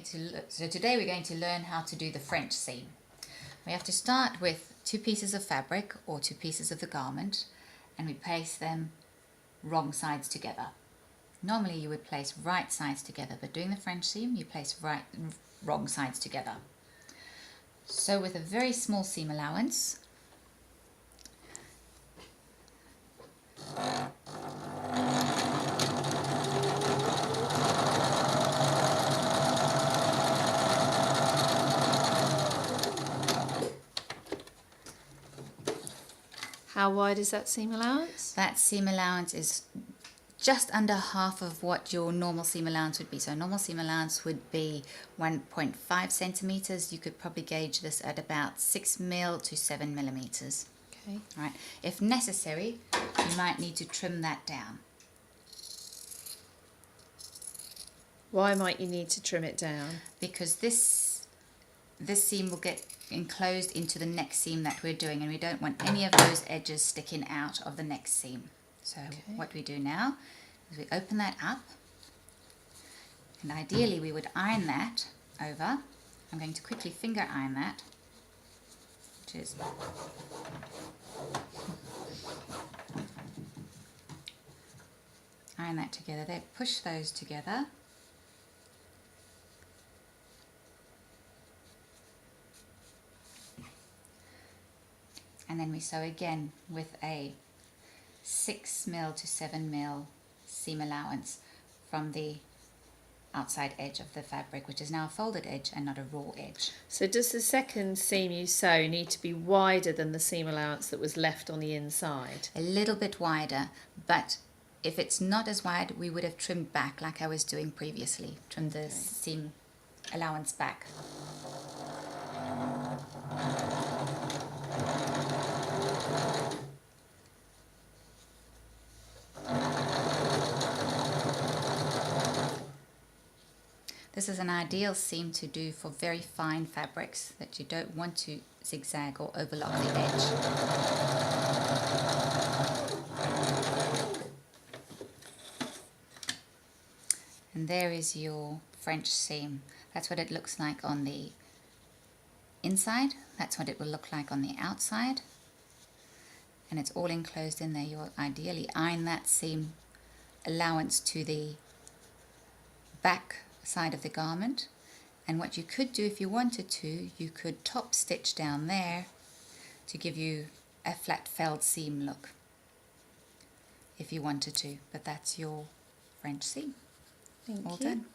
So today we're going to learn how to do the French seam. We have to start with 2 pieces of fabric or 2 pieces of the garment, and we place them wrong sides together. Normally you would place right sides together, but doing the French seam you place wrong sides together. So with a very small seam allowance, How wide is that seam allowance? that seam allowance is just under half of what your normal seam allowance would be. So normal seam allowance would be 1.5 centimeters. You could probably gauge this at about 6 mil to 7 millimeters. Okay. Right. If necessary, you might need to trim that down. Why might you need to trim it down? Because this seam will get enclosed into the next seam that we're doing, and we don't want any of those edges sticking out of the next seam. So what we do now is we open that up, and ideally we would iron that over. I'm going to quickly finger iron that, which is iron that together there, push those together. And then we sew again with a 6 mil to 7 mil seam allowance from the outside edge of the fabric, which is now a folded edge and not a raw edge. So does the second seam you sew need to be wider than the seam allowance that was left on the inside? A little bit wider, but if it's not as wide, we would have trimmed back like I was doing previously. Trimmed the seam allowance back. This is an ideal seam to do for very fine fabrics that you don't want to zigzag or overlock the edge. And there is your French seam. That's what it looks like on the inside. That's what it will look like on the outside. And it's all enclosed in there. You'll ideally iron that seam allowance to the back side of the garment, and what you could do if you wanted to, you could top stitch down there to give you a flat felled seam look if you wanted to, but that's your French seam. Thank All you. done.